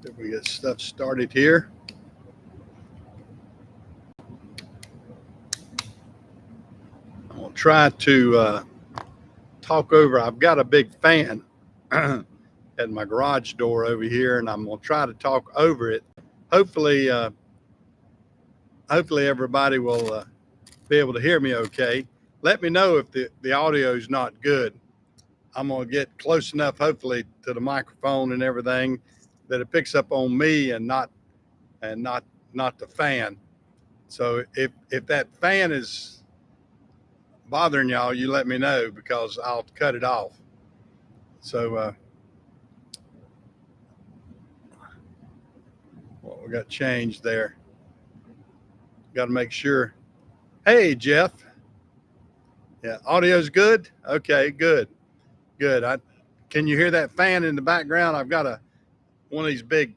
See if we get stuff started here. I'm gonna try to talk over. I've got a big fan at my garage door over here, and I'm gonna try to talk over it. Hopefully, hopefully everybody will be able to hear me okay. Let me know if the audio is not good. I'm gonna get close enough, hopefully, to the microphone and everything that it picks up on me and not the fan. So if that fan is bothering y'all, you let me know because I'll cut it off. So well, we got changed there. Got to make sure. Hey, Jeff. Yeah, audio's good. Okay, good. Can you hear that fan in the background? I've got one of these big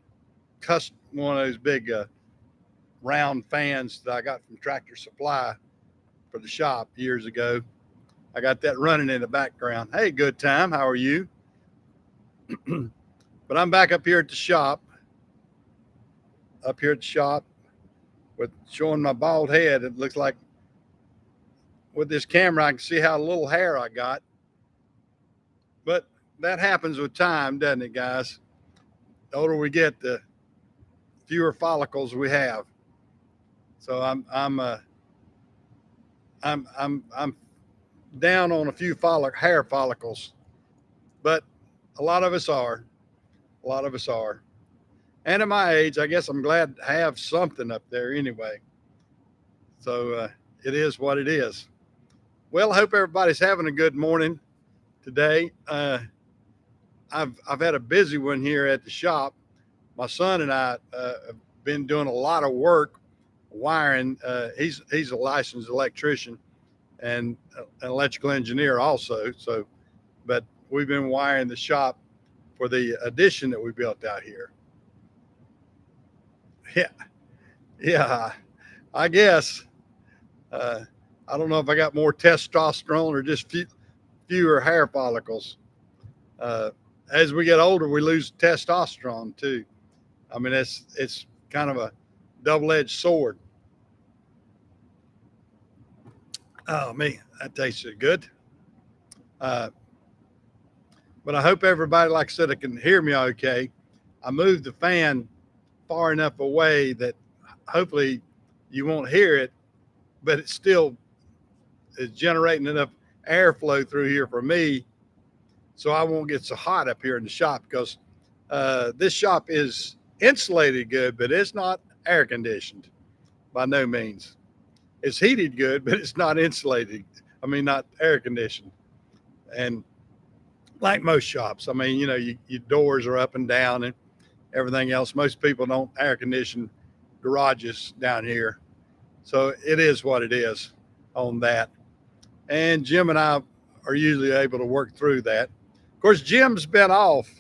round fans that I got from Tractor Supply for the shop years ago. I got that running in the background. Hey, good time. How are you? But I'm back up here at the shop. With showing my bald head. It looks like with this camera, I can see how little hair I got. But that happens with time, doesn't it, guys? The older we get, the fewer follicles we have. So I'm down on a few hair follicles, but a lot of us are. And at my age, I guess I'm glad to have something up there anyway. So it is what it is. Well, I hope everybody's having a good morning today. I've had a busy one here at the shop. My son and I have been doing a lot of work wiring. He's a licensed electrician and an electrical engineer also. So, but we've been wiring the shop for the addition that we built out here. Yeah, I guess. I don't know if I got more testosterone or just fewer hair follicles. As we get older, we lose testosterone too. I mean, it's kind of a double-edged sword. Oh, man, that tasted good. But I hope everybody, like I said, can hear me okay. I moved the fan far enough away that hopefully you won't hear it, but it still is generating enough airflow through here for me so I won't get so hot up here in the shop, because this shop is insulated good, but it's not air conditioned by no means. It's heated good, but it's not insulated. I mean, not air conditioned. And like most shops, I mean, you know, your doors are up and down and everything else. Most people don't air condition garages down here. So it is what it is on that. And Jim and I are usually able to work through that. Of course, Jim's been off.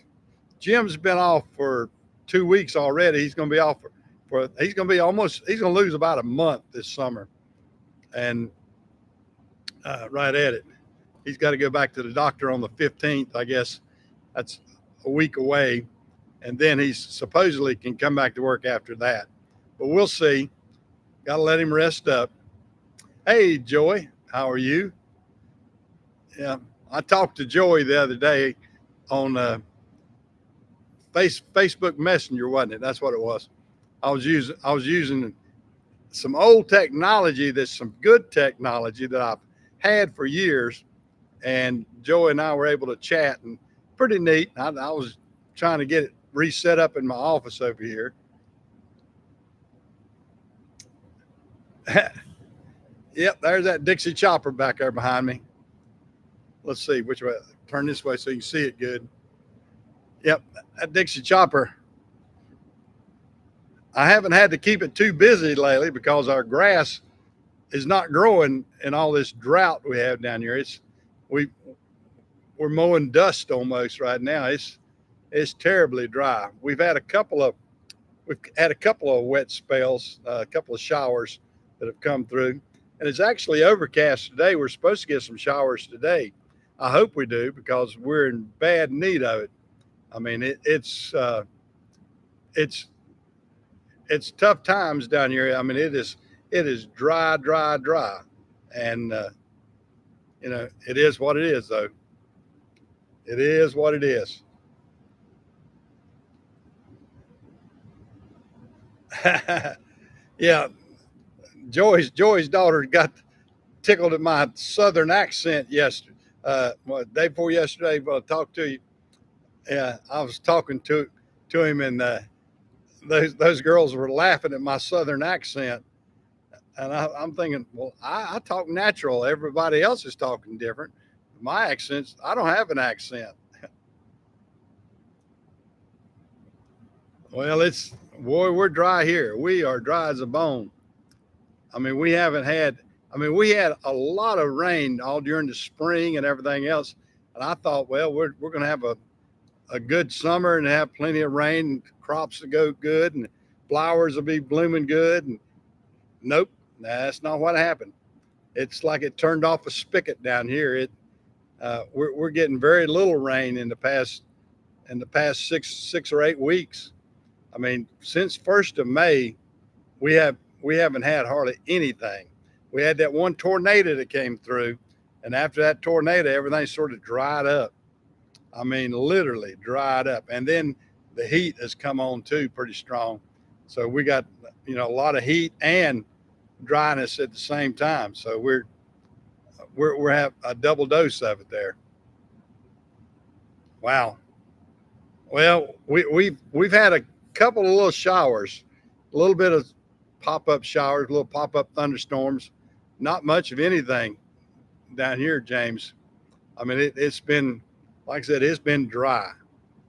Jim's been off for 2 weeks already. He's going to be off he's going to lose about a month this summer. And right at it. He's got to go back to the doctor on the 15th, I guess. That's a week away. And then he supposedly can come back to work after that. But we'll see. Got to let him rest up. Hey, Joy, how are you? Yeah, I talked to Joy the other day on Facebook Messenger, wasn't it? That's what it was. I was using some old technology. That's some good technology that I've had for years. And Joy and I were able to chat, and pretty neat. I was trying to get it reset up in my office over here. Yep, there's that Dixie chopper back there behind me. Let's see which way. Turn this way so you can see it good. Yep, that Dixie chopper. I haven't had to keep it too busy lately because our grass is not growing in all this drought we have down here. We're mowing dust almost right now. It's terribly dry. We've had a couple of wet spells, a couple of showers that have come through, and it's actually overcast today. We're supposed to get some showers today. I hope we do, because we're in bad need of it. I mean, it's it's it's tough times down here. I mean, it is dry, dry, dry, and it is what it is, though. It is what it is. Yeah, Joey's daughter got tickled at my southern accent yesterday. Day before yesterday, when I talked to you, yeah, I was talking to him, and those girls were laughing at my southern accent, and I'm thinking, well, I talk natural. Everybody else is talking different. My accents, I don't have an accent. Well, it's boy, we're dry here. We are dry as a bone. I mean, we haven't had. I mean, we had a lot of rain all during the spring and everything else, and I thought, well, we're going to have a good summer and have plenty of rain, crops to go good, and flowers will be blooming good. And nope, that's not what happened. It's like it turned off a spigot down here. We're getting very little rain in the past 6 or 8 weeks. I mean, since 1st of May, we have we haven't had hardly anything. We had that one tornado that came through, and after that tornado, everything sort of dried up. I mean, literally dried up. And then the heat has come on too, pretty strong. So we got a lot of heat and dryness at the same time. So we're have a double dose of it there. Wow. Well, we've had a couple of little showers, a little bit of pop up showers, little pop up thunderstorms. Not much of anything down here, James. I mean, it's been, like I said, it's been dry,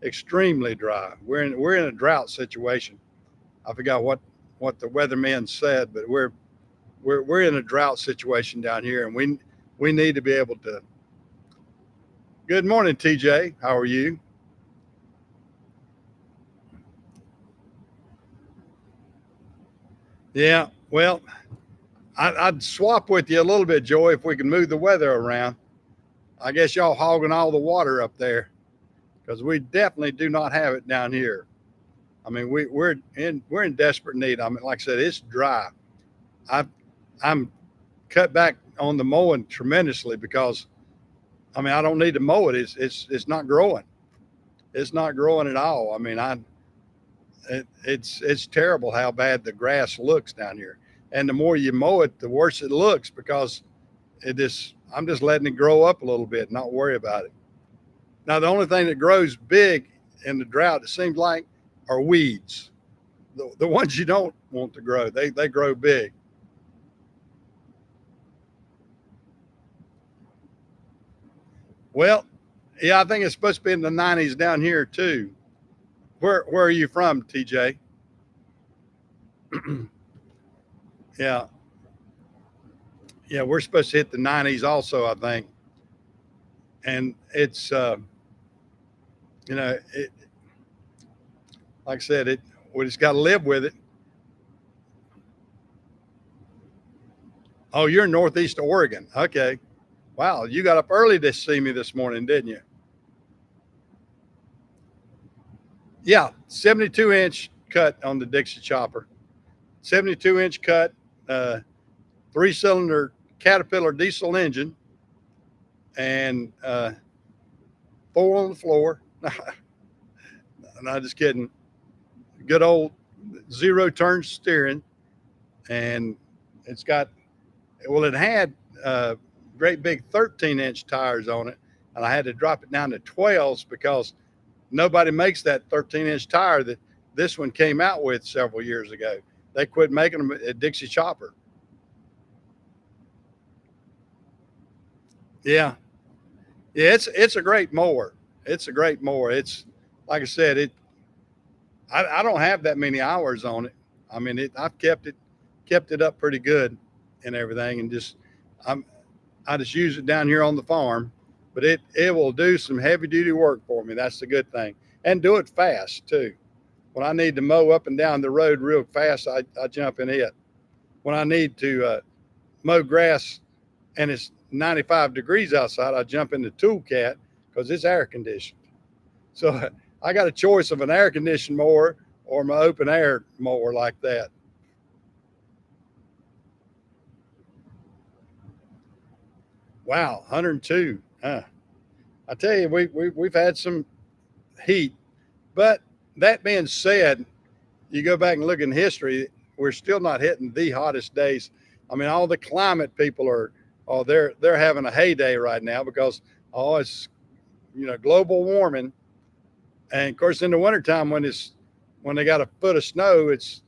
extremely dry. We're in a drought situation. I forgot what the weatherman said, but we're in a drought situation down here, and we need to be able to. Good morning, TJ. How are you? Yeah. Well, I'd swap with you a little bit, Joy, if we can move the weather around. I guess y'all hogging all the water up there because we definitely do not have it down here. I mean, we're in desperate need. I mean, like I said, it's dry. I I'm cut back on the mowing tremendously because I mean I don't need to mow it. It's not growing. It's not growing at all. I mean it's terrible how bad the grass looks down here. And the more you mow it, the worse it looks because I'm just letting it grow up a little bit, and not worry about it. Now the only thing that grows big in the drought, it seems like, are weeds. The ones you don't want to grow, they grow big. Well, yeah, I think it's supposed to be in the 90s down here too. Where are you from, TJ? Yeah, yeah, we're supposed to hit the 90s also, I think. And it's it, like I said, we just got to live with it. Oh, you're in Northeast Oregon. Okay. Wow, you got up early to see me this morning, didn't you? Yeah, 72-inch cut on the Dixie chopper. 72-inch cut, uh, three-cylinder Caterpillar diesel engine, and four on the floor. Not just kidding. Good old zero turn steering, and it's got it had great big 13-inch tires on it, and I had to drop it down to 12s because nobody makes that 13-inch tire that this one came out with several years ago. They quit making them at Dixie Chopper. Yeah, yeah, it's a great mower. It's a great mower. It's like I said, I don't have that many hours on it. I mean, I've kept it up pretty good and everything, and I'm I just use it down here on the farm, but it will do some heavy duty work for me. That's the good thing, and do it fast too. When I need to mow up and down the road real fast, I jump in it. When I need to mow grass and it's 95 degrees outside, I jump in the tool cat because it's air conditioned. So I got a choice of an air conditioned mower or my open air mower like that. Wow, 102. I tell you, we've had some heat, but that being said, you go back and look in history, we're still not hitting the hottest days. I mean, all the climate people are, oh, they're having a heyday right now because it's global warming, and of course in the wintertime when they got a foot of snow, it's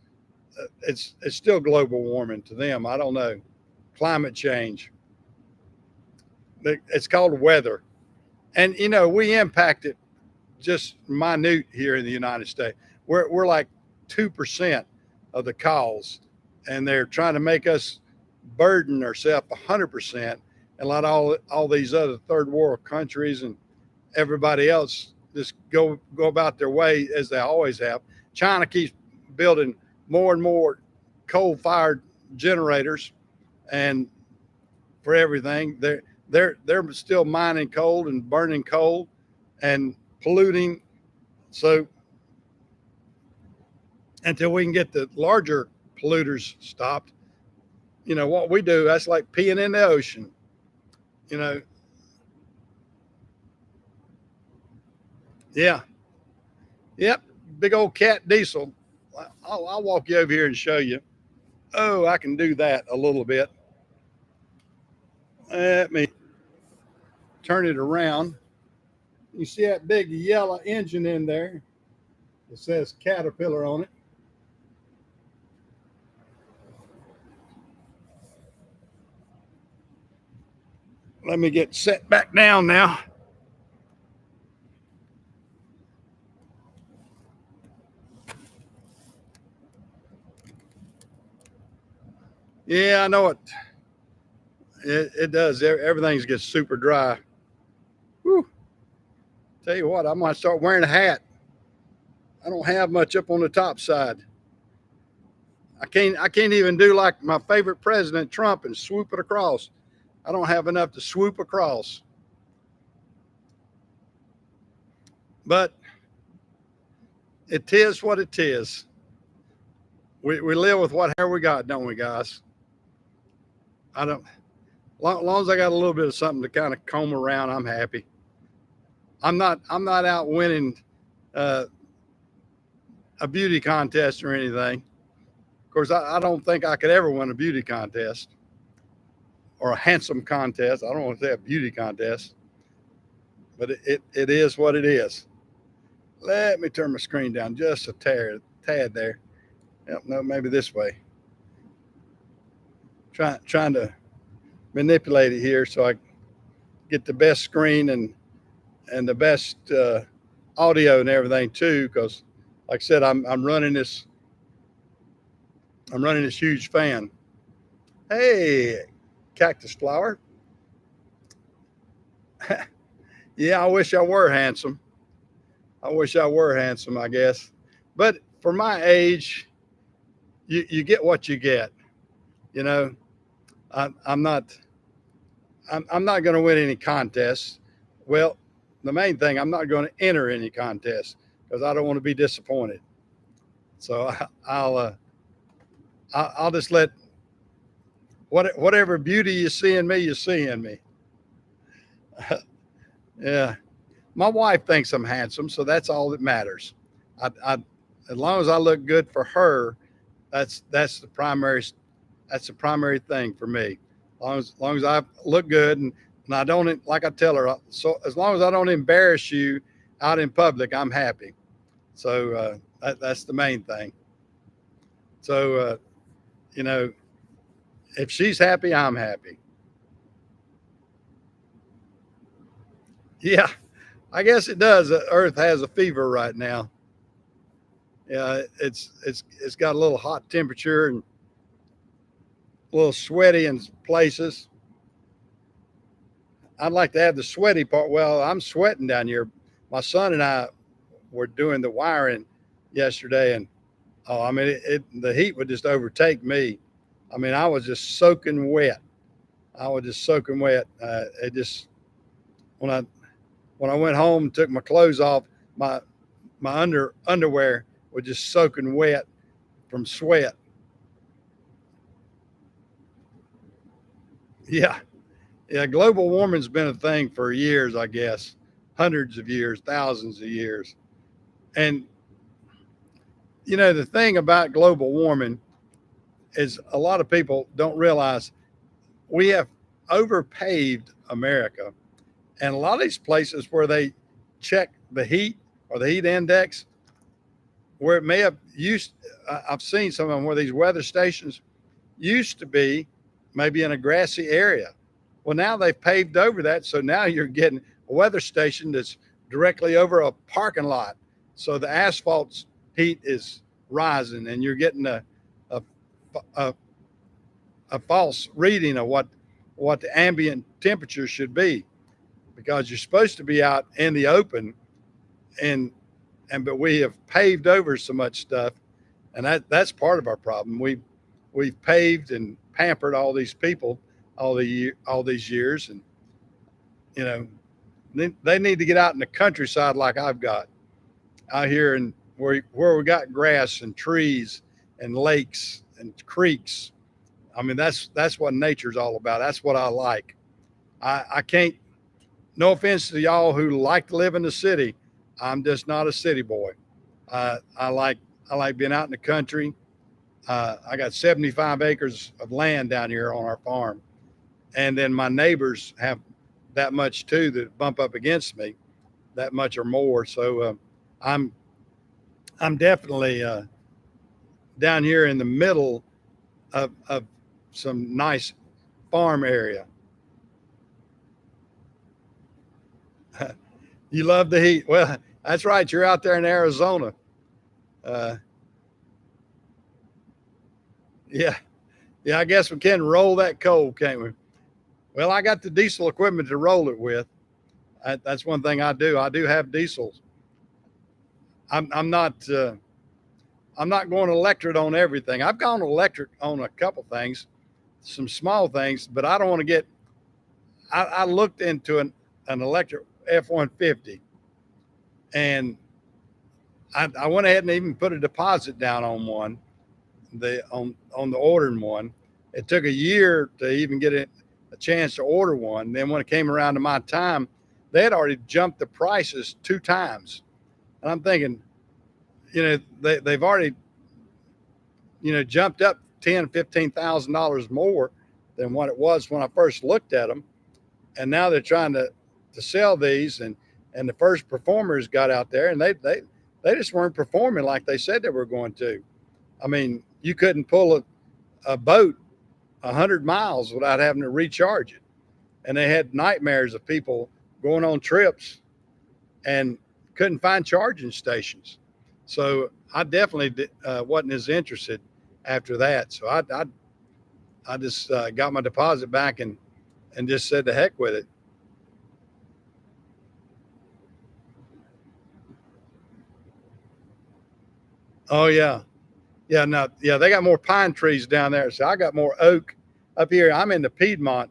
still global warming to them. I don't know, climate change. It's called weather, and we impact it just minute here in the United States. We're like 2% of the cause, and they're trying to make us burden ourselves 100%, and let all these other third world countries and everybody else just go about their way as they always have. China keeps building more and more coal-fired generators, and for everything, they're still mining coal and burning coal and polluting. So until we can get the larger polluters stopped, what we do, that's like peeing in the ocean. Yeah. Yep. Big old cat diesel. I'll walk you over here and show you. Oh, I can do that a little bit. Let me turn it around. You see that big yellow engine in there? It says Caterpillar on it. Let me get set back down now. Yeah, I know it. It does. Everything gets super dry. Whew. Tell you what, I might start wearing a hat. I don't have much up on the top side. I can't even do like my favorite president, Trump, and swoop it across. I don't have enough to swoop across. But it is what it is. We live with whatever we got, don't we, guys? I don't. Long as I got a little bit of something to kind of comb around, I'm happy. I'm not out winning a beauty contest or anything. Of course, I don't think I could ever win a beauty contest or a handsome contest. I don't want to say a beauty contest, but it is what it is. Let me turn my screen down just a tad there. Yep, no, maybe this way. Trying to manipulate it here so I get the best screen and the best audio and everything too. Because, like I said, I'm running this huge fan. Hey, cactus flower. Yeah, I wish I were handsome. I guess. But for my age, you get what you get. I'm not going to win any contests. Well, the main thing, I'm not going to enter any contests because I don't want to be disappointed. So I'll just let whatever beauty you see in me, you see in me. Yeah. My wife thinks I'm handsome, so that's all that matters. I as long as I look good for her, that's the primary thing for me. As long as I look good and I don't, like I tell her, so as long as I don't embarrass you out in public, I'm happy. So that's the main thing. So if she's happy, I'm happy. Yeah, I guess it does. Earth has a fever right now. Yeah, it's got a little hot temperature and a little sweaty in places. I'd like to have the sweaty part. Well, I'm sweating down here. My son and I were doing the wiring yesterday, and I mean, the heat would just overtake me. I mean, I was just soaking wet. It just when I went home and took my clothes off, my underwear were just soaking wet from sweat. Yeah. Yeah. Global warming's been a thing for years, I guess, hundreds of years, thousands of years. And, the thing about global warming is a lot of people don't realize we have overpaved America. And a lot of these places where they check the heat or the heat index, where it may have I've seen some of them where these weather stations used to be maybe in a grassy area. Well, now they've paved over that. So now you're getting a weather station that's directly over a parking lot. So the asphalt's heat is rising and you're getting a, a, a false reading of what the ambient temperature should be, because you're supposed to be out in the open, but we have paved over so much stuff, and that's part of our problem. We've paved and pampered all these people all these years, and they need to get out in the countryside like I've got out here, and where we got grass and trees and lakes and creeks. I mean, that's what nature's all about. That's what I like. I can't. No offense to y'all who like to live in the city. I'm just not a city boy. I like being out in the country. I got 75 acres of land down here on our farm, and then my neighbors have that much too that bump up against me, that much or more. So I'm definitely down here in the middle of some nice farm area. You love the heat. Well, that's right. You're out there in Arizona. Uh, yeah. Yeah. I guess we can roll that coal, can't we? Well, I got the diesel equipment to roll it with. That's one thing I do. I do have diesels. I'm not going electric on everything. I've gone electric on a couple things, some small things, but I don't want to get. I looked into an electric F-150, and I went ahead and even put a deposit down on one, on the ordering one. It took a year to even get a chance to order one. Then when it came around to my time, they had already jumped the prices 2 times, and I'm thinking, they've already, jumped up $10,000-$15,000 more than what it was when I first looked at them, and now they're trying to sell these, and the first performers got out there, and they just weren't performing like they said they were going to. I mean, you couldn't pull a boat 100 miles without having to recharge it, and they had nightmares of people going on trips and couldn't find charging stations. So I definitely wasn't as interested after that. So I just got my deposit back and just said the heck with it. Oh yeah. Yeah, no, yeah, they got more pine trees down there. So I got more oak up here. I'm in the Piedmont,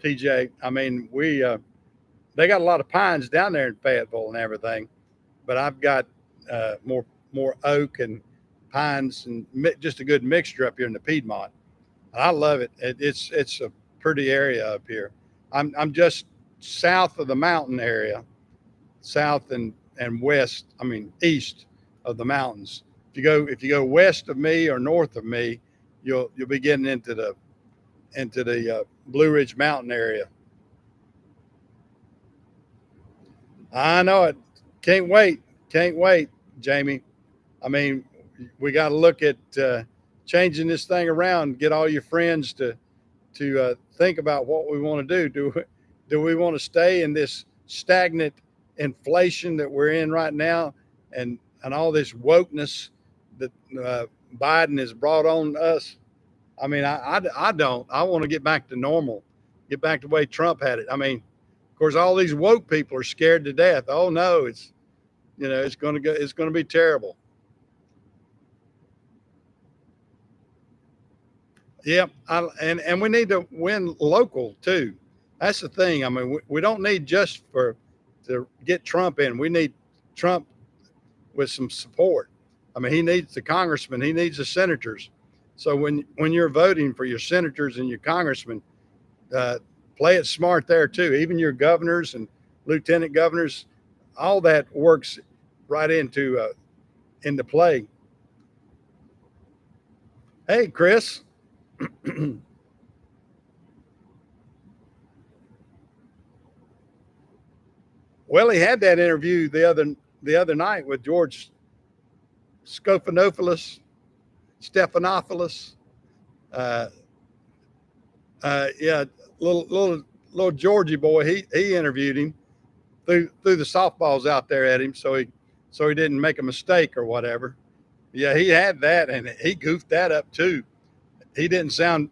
TJ. I mean, they got a lot of pines down there in Fayetteville and everything, but I've got more oak and pines and just a good mixture up here in the Piedmont. I love it. It's a pretty area up here. I'm just south of the mountain area, south and west. I mean east of the mountains. If you go west of me or north of me, you'll be getting into the Blue Ridge Mountain area. I know it. Can't wait. Can't wait, Jamie. I mean, we got to look at changing this thing around. Get all your friends to think about what we want to do. Do we want to stay in this stagnant inflation that we're in right now, and all this wokeness that Biden has brought on us? I mean, I don't. I want to get back to normal, get back to the way Trump had it. I mean, of course, all these woke people are scared to death. Oh no, it's going to be terrible. Yep, and we need to win local too. That's the thing. I mean, we don't need just to get Trump in. We need Trump with some support. I mean, he needs the congressmen, he needs the senators. So when you're voting for your senators and your congressmen, play it smart there too. Even your governors and lieutenant governors, all that works right into play. Hey, Chris. Well, he had that interview the other night with George Stephanopoulos. Uh, yeah, little Georgie boy. He interviewed him, threw the softballs out there at him, so he didn't make a mistake or whatever. Yeah, he had that, and he goofed that up too. He didn't sound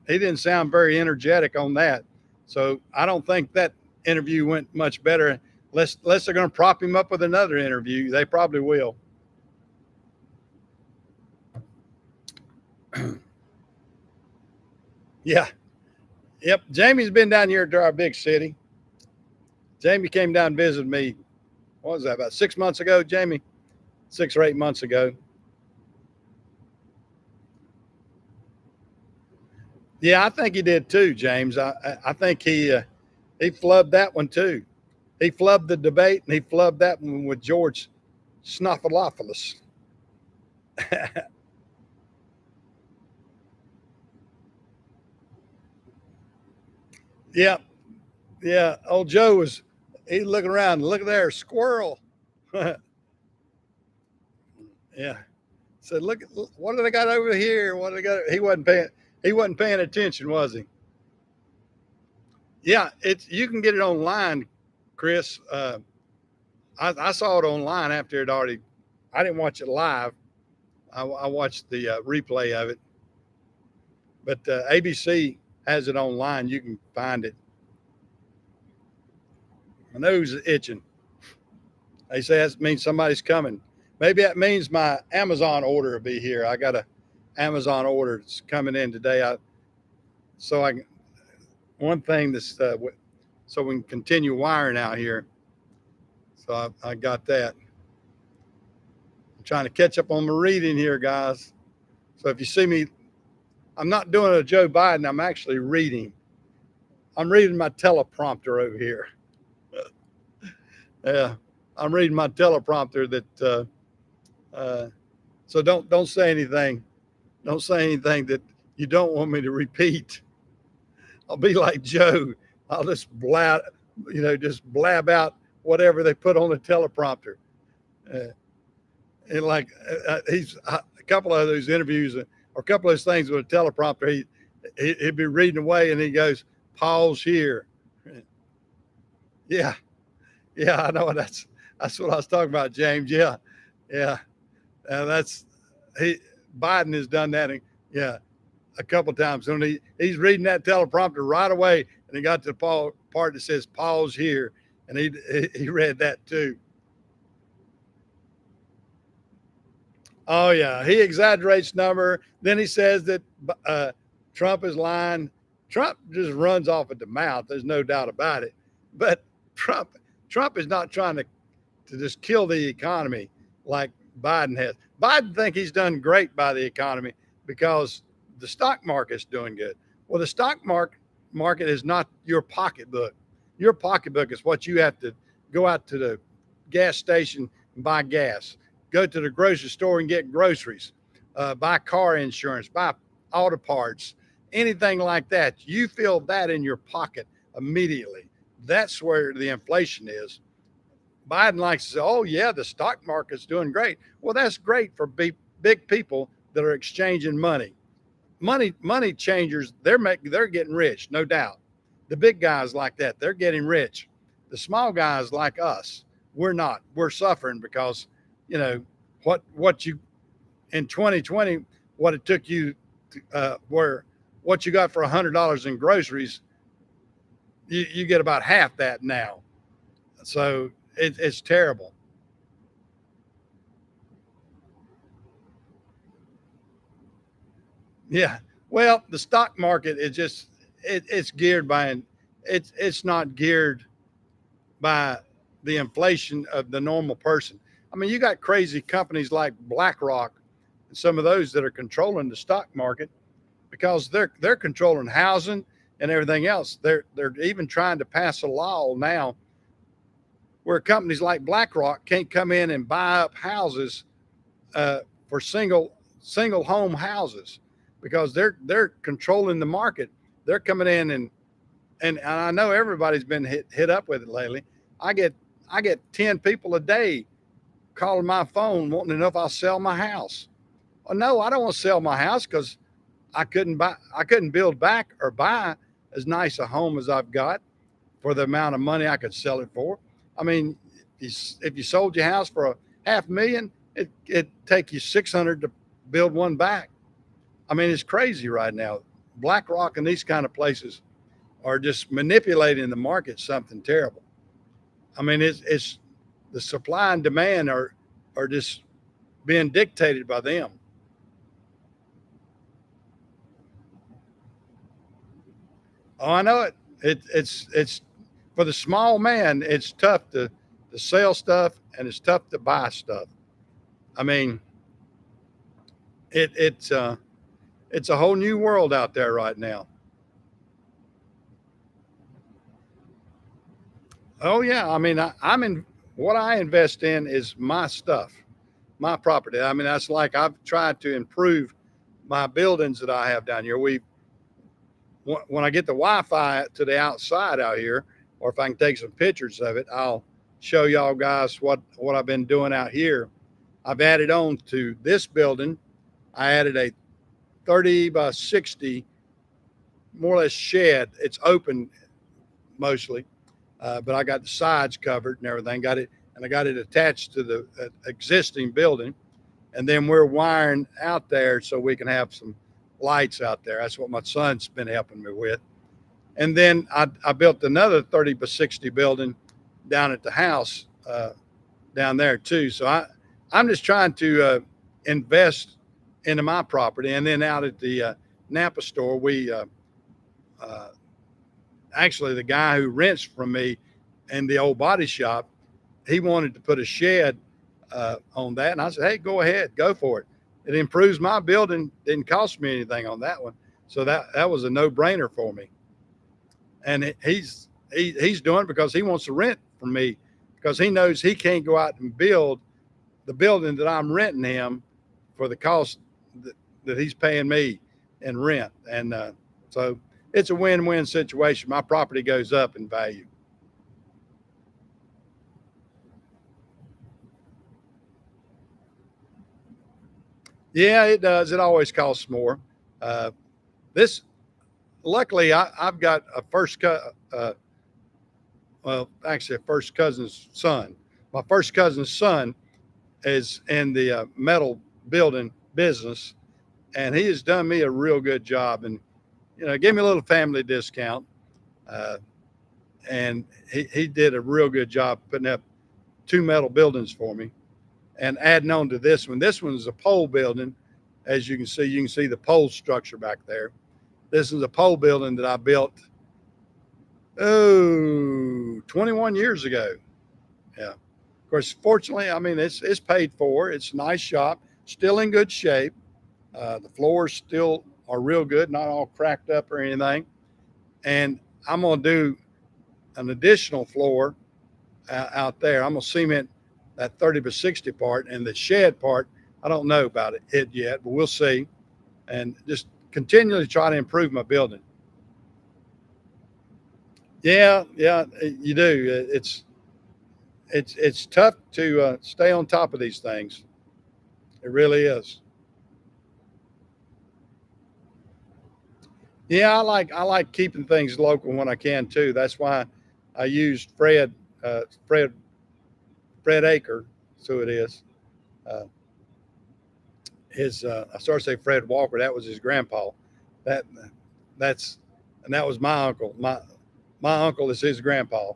very energetic on that. So I don't think that interview went much better. Unless they're going to prop him up with another interview, they probably will. Yeah. Yep. Jamie's been down here to our big city. Jamie came down and visited me. What was that, about 6 months ago, Jamie? 6 or 8 months ago. Yeah, I think he did too, James. I think he flubbed that one too. He flubbed the debate and he flubbed that one with George Snoffalopoulos. Yeah, yeah. Old Joe he's looking around. Look at there, squirrel. Yeah. Said, look, what do they got over here? What do they got? He wasn't paying attention, was he? Yeah, you can get it online, Chris. I saw it online after it already. I didn't watch it live. I watched the replay of it, but ABC has it online. You can find it. My nose is itching. They say that means somebody's coming. Maybe that means my Amazon order will be here. I got a Amazon order that's coming in today. One thing that's so we can continue wiring out here. So I got that. I'm trying to catch up on my reading here, guys. So if you see me, I'm not doing a Joe Biden. I'm actually reading. I'm reading my teleprompter over here. Yeah, I'm reading my teleprompter that. So don't say anything. Don't say anything that you don't want me to repeat. I'll be like Joe. I'll just blab out whatever they put on the teleprompter. And like he's a couple of those interviews or a couple of those things with a teleprompter, he'd be reading away and he goes, pause here. Yeah. Yeah, I know that's what I was talking about, James. Yeah. Yeah. Biden has done that. Yeah. A couple of times. And he's reading that teleprompter right away, and he got to the part that says pause here, and he read that too. Oh yeah, he exaggerates number. Then he says that Trump is lying. Trump just runs off at the mouth. There's no doubt about it. But Trump is not trying to just kill the economy like Biden has. Biden think he's done great by the economy because the stock market's doing good. Well, the stock market is not your pocketbook. Your pocketbook is what you have to go out to the gas station and buy gas, go to the grocery store and get groceries, buy car insurance, buy auto parts, anything like that. You feel that in your pocket immediately. That's where the inflation is. Biden likes to say, oh, yeah, the stock market's doing great. Well, that's great for big people that are exchanging money. Money changers, they're getting rich, no doubt. The big guys like that, they're getting rich. The small guys like us, we're not. We're suffering because, what you in 2020, what it took you what you got for $100 in groceries, you get about half that now. So it's terrible. Yeah. Well, the stock market is just it's geared by it's not geared by the inflation of the normal person. I mean, you got crazy companies like BlackRock some of those that are controlling the stock market, because they're controlling housing and everything else. They're even trying to pass a law now where companies like BlackRock can't come in and buy up houses for single home houses, because they're controlling the market. They're coming in and I know everybody's been hit up with it lately. I get 10 people a day calling my phone wanting to know if I'll sell my house. Well, no, I don't want to sell my house because I couldn't build back or buy as nice a home as I've got for the amount of money I could sell it for. I mean, if you sold your house for $500,000, it'd take you 600 to build one back. I mean, it's crazy right now. BlackRock and these kind of places are just manipulating the market, something terrible. I mean, it's the supply and demand are just being dictated by them. Oh, I know it. It's for the small man. It's tough to sell stuff, and it's tough to buy stuff. I mean, it's a whole new world out there right now. Oh yeah, I mean, I'm in what I invest in is my stuff, my property. I mean, that's like I've tried to improve my buildings that I have down here. When I get the Wi-Fi to the outside out here, or if I can take some pictures of it, I'll show y'all guys what I've been doing out here. I've added on to this building. I added a 30 by 60, more or less shed. It's open mostly, but I got the sides covered and everything. Got it, and I got it attached to the existing building, and then we're wiring out there so we can have some lights out there. That's what my son's been helping me with. And then I built another 30 by 60 building down at the house down there too. So I'm just trying to invest into my property. And then out at the Napa store, we actually, the guy who rents from me in the old body shop, he wanted to put a shed on that. And I said, hey, go ahead, go for it. It improves my building. Didn't cost me anything on that one. So that was a no brainer for me. And he's doing it because he wants to rent from me, because he knows he can't go out and build the building that I'm renting him for the cost that he's paying me in rent. And so it's a win-win situation. My property goes up in value. Yeah, it does. It always costs more. This, luckily, I've got a well, actually a first cousin's son. My first cousin's son is in the metal building business, and he has done me a real good job, and give me a little family discount. Uh, and he did a real good job putting up two metal buildings for me, and adding on to this one. This one's a pole building. As you can see the pole structure back there. This is a pole building that I built 21 years ago. Yeah. Of course, fortunately, I mean, it's paid for. It's a nice shop, still in good shape. The floors still are real good, not all cracked up or anything. And I'm going to do an additional floor out there. I'm going to cement that 30 by 60 part, and the shed part, I don't know about it yet, but we'll see. And just continually try to improve my building. Yeah, you do. It's tough to stay on top of these things. It really is. Yeah, I like keeping things local when I can too. That's why I used Fred Aker, so it is. Uh, I started to say Fred Walker. That was his grandpa. That that's and that was my uncle. My uncle is his grandpa,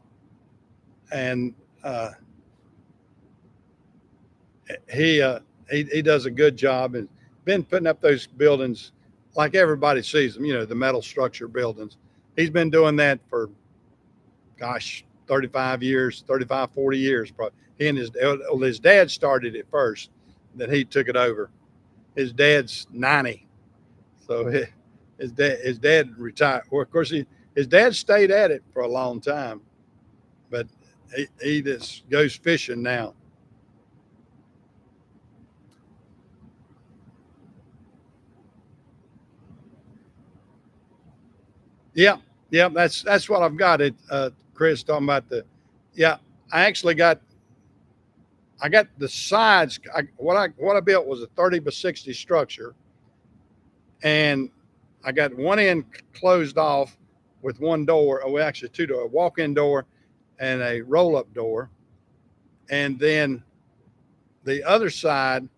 and he does a good job and been putting up those buildings like everybody sees them. The metal structure buildings. He's been doing that for, gosh, 35 years, 35, 40 years. Probably. His dad started it first, then he took it over. his dad's 90. So his dad retired. Well, of course, his dad stayed at it for a long time, but he just goes fishing now. Yeah, yeah, that's what I've got. It, Chris, talking about the, yeah, I actually I got the sides. What I built was a 30 by 60 structure, and I got one end closed off with one door. Oh, well, actually two door, a walk-in door and a roll-up door, and then the other side,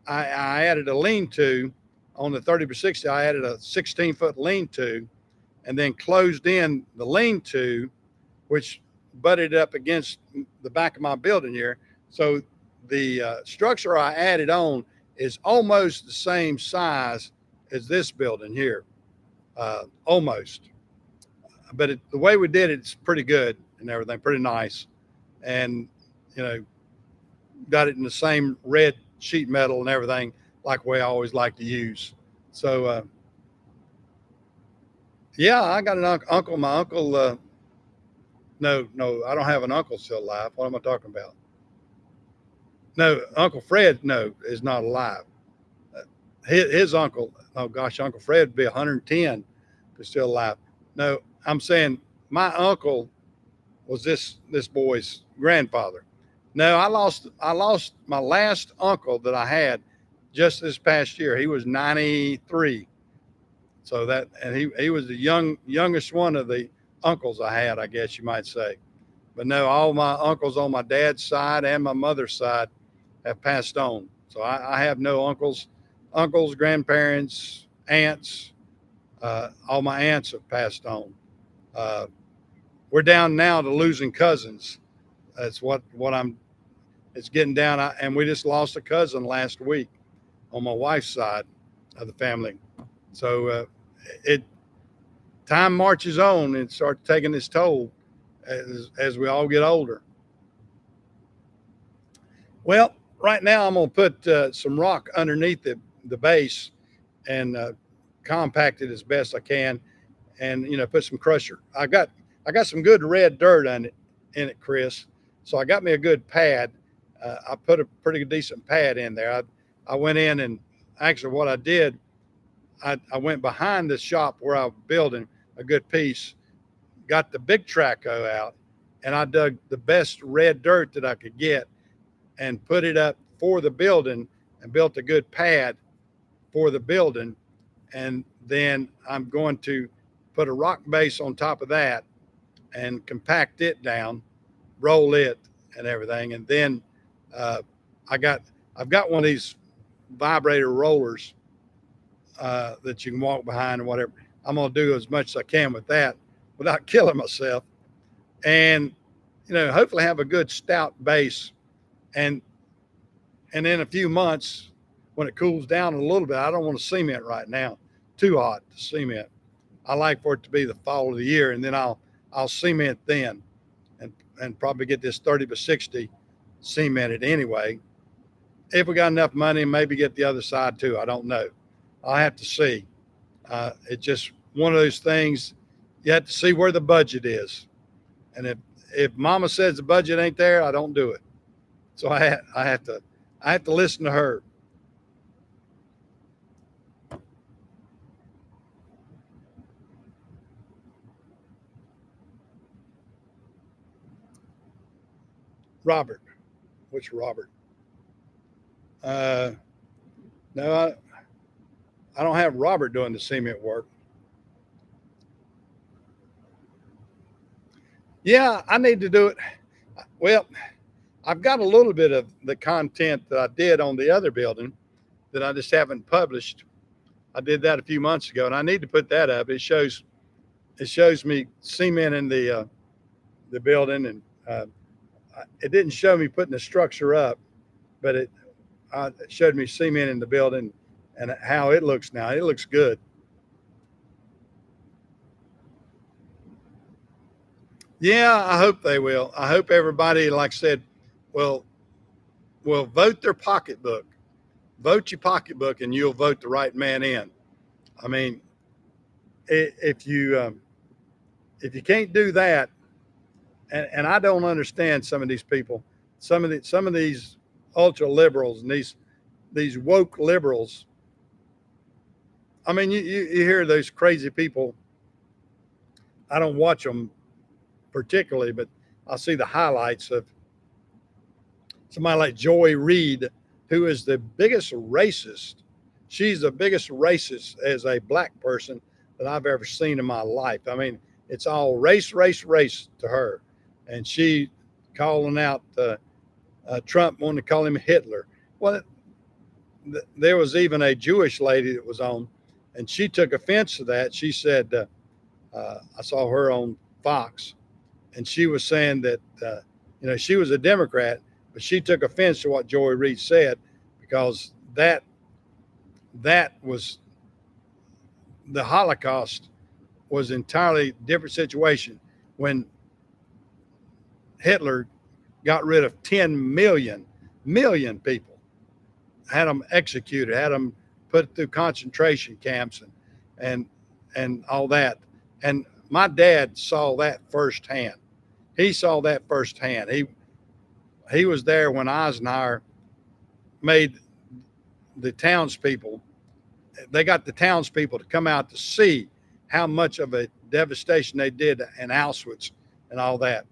I added a lean-to on the 30 by 60. I added a 16-foot lean-to, and then closed in the lean-to, which butted up against the back of my building here. So the structure I added on is almost the same size as this building here, almost. But the way we did it's pretty good and everything, pretty nice. And, you know, got it in the same red sheet metal and everything like we always like to use. So, yeah, I got an uncle. My uncle, no, I don't have an uncle still alive. What am I talking about? No, Uncle Fred, no, is not alive. His uncle, oh gosh, Uncle Fred would be 110 if he's still alive. No, I'm saying my uncle was this boy's grandfather. No, I lost my last uncle that I had just this past year. He was 93. So that, and he was the youngest one of the uncles I had, I guess you might say. But no, all my uncles on my dad's side and my mother's side have passed on. So I have no uncles, grandparents, aunts. All my aunts have passed on. Uh, we're down now to losing cousins. That's what I'm. It's getting down, and we just lost a cousin last week on my wife's side of the family. So it time marches on and starts taking its toll as we all get older. Well, right now I'm going to put some rock underneath the base and compact it as best I can, and put some crusher. I got some good red dirt in it, Chris. So I got me a good pad. I put a pretty decent pad in there. I went in and actually what I did, I went behind the shop where I was building a good piece, got the big traco out, and I dug the best red dirt that I could get and put it up for the building and built a good pad for the building. And then I'm going to put a rock base on top of that and compact it down, roll it and everything. And then I've got one of these vibrator rollers that you can walk behind and whatever. I'm going to do as much as I can with that without killing myself. And, hopefully have a good stout base. And in a few months, when it cools down a little bit, I don't want to cement right now. Too hot to cement. I like for it to be the fall of the year, and then I'll cement then, and probably get this 30 by 60 cemented anyway. If we got enough money, maybe get the other side too. I don't know. I'll have to see. It's just one of those things. You have to see where the budget is, and if Mama says the budget ain't there, I don't do it. So I have to listen to her. Robert, which Robert? No, I don't have Robert doing the cement work. Yeah, I need to do it. Well, I've got a little bit of the content that I did on the other building that I just haven't published. I did that a few months ago, and I need to put that up. It shows me cementing the building, and it didn't show me putting the structure up, but it showed me cementing the building and how it looks now. It looks good. Yeah, I hope they will. I hope everybody, like I said, will vote their pocketbook. vote your pocketbook and you'll vote the right man in. I mean, if you can't do that, and I don't understand some of these people, some of these ultra liberals and these woke liberals. I mean, you hear those crazy people. I don't watch them particularly, but I see the highlights of somebody like Joy Reid, who is the biggest racist. She's the biggest racist as a black person that I've ever seen in my life. I mean, it's all race, race, race to her. And she calling out Trump, wanting to call him Hitler. Well, there was even a Jewish lady that was on, and she took offense to that. She said, I saw her on Fox, and she was saying that, she was a Democrat, but she took offense to what Joy Reid said, because that was the Holocaust was entirely different situation when Hitler got rid of 10 million people, had them executed, had them put through concentration camps and all that. And my dad saw that firsthand. He saw that firsthand. He was there when Eisenhower made the townspeople, they got the townspeople to come out to see how much of a devastation they did in Auschwitz and all that.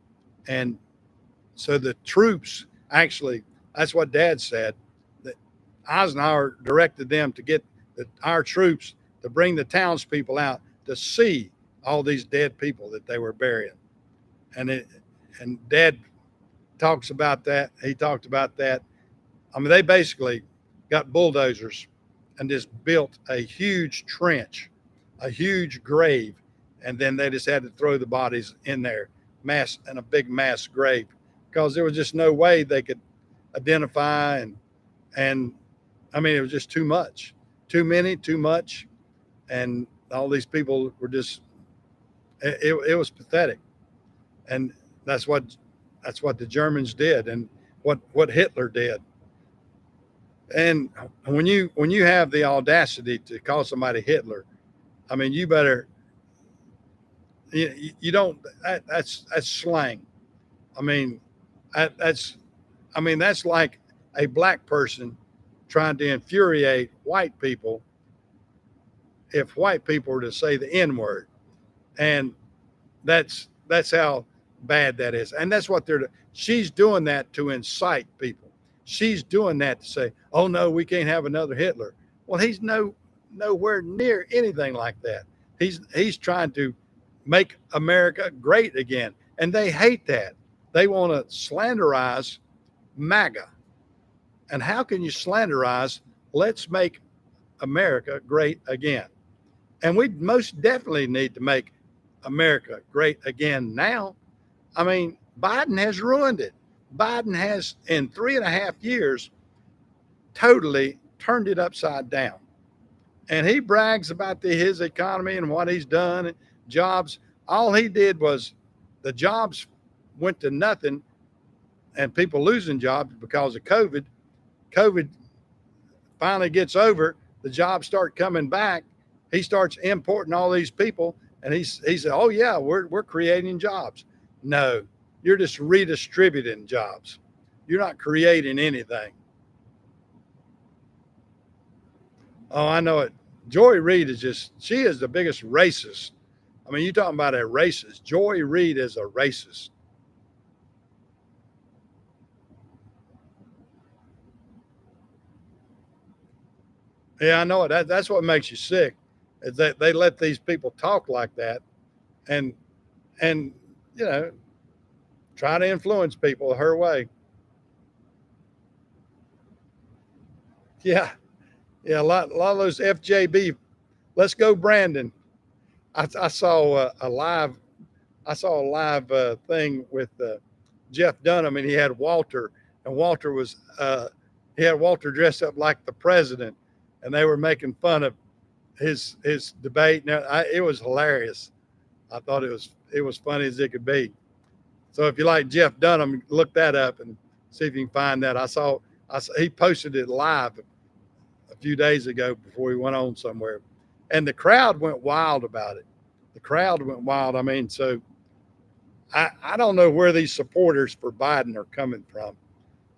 And so the troops actually, that's what Dad said, that Eisenhower directed them to get our troops to bring the townspeople out to see all these dead people that they were burying. And Dad talks about that. He talked about that. I mean, they basically got bulldozers and just built a huge trench, a huge grave, and then they just had to throw the bodies in there, in a big mass grave, because there was just no way they could identify and I mean, it was just too much, too many, too much, and all these people were just, it was pathetic. And that's what the Germans did, and what Hitler did. And when you have the audacity to call somebody Hitler, I mean, you better, you don't, that's slang. I mean, that's like a black person trying to infuriate white people if white people were to say the N word. And that's how bad that is. And that's what she's doing that to incite people. She's doing that to say, oh no, we can't have another Hitler. Well, he's nowhere near anything like that. He's trying to make America great again. And they hate that. They want to slanderize MAGA. And how can you slanderize, let's make America great again? And we most definitely need to make America great again now. I mean, Biden has ruined it. Biden has, in 3.5 years, totally turned it upside down. And he brags about his economy and what he's done, and jobs. All he did was the jobs went to nothing, and people losing jobs because of COVID. COVID finally gets over, the jobs start coming back. He starts importing all these people, and he said, oh yeah, we're creating jobs. No, you're just redistributing jobs. You're not creating anything. Oh, I know it. Joy Reid she is the biggest racist. I mean, you're talking about a racist. Joy Reid is a racist. Yeah, I know it. That's what makes you sick, is that they let these people talk like that, and try to influence people her way. Yeah, a lot of those FJB. Let's go, Brandon. I saw a live thing with Jeff Dunham, and he had Walter, and Walter was he had Walter dressed up like the president, and they were making fun of his debate. Now it was hilarious. I thought it was funny as it could be. So if you like Jeff Dunham, look that up and see if you can find that. I saw he posted it live, a few days ago before he went on somewhere, and the crowd went wild about it. The crowd went wild. I mean, so I don't know where these supporters for Biden are coming from.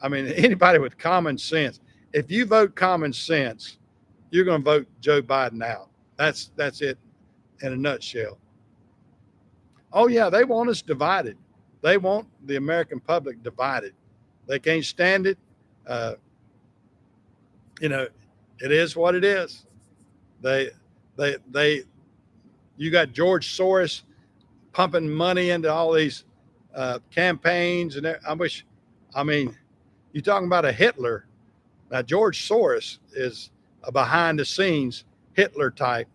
I mean, anybody with common sense, if you vote common sense, you're going to vote Joe Biden out. That's it in a nutshell. Oh yeah, they want us divided. They want the American public divided. They can't stand it. Uh, you know, it is what it is. They, they. You got George Soros pumping money into all these campaigns, and I mean, you're talking about a Hitler. Now George Soros is a behind the scenes Hitler type.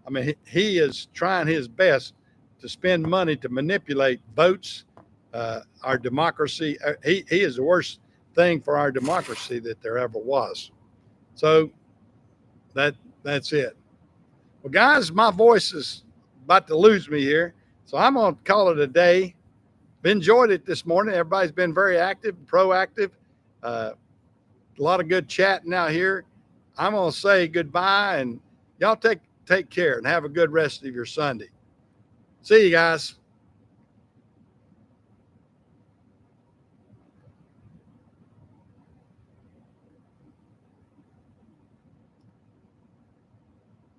I mean, he is trying his best to spend money to manipulate votes, our democracy. He is the worst thing for our democracy that there ever was. So that's it. Well, guys, my voice is about to lose me here, so I'm going to call it a day. Enjoyed it this morning. Everybody's been very active, proactive. A lot of good chatting out here. I'm going to say goodbye, and y'all take care and have a good rest of your Sunday. See you guys.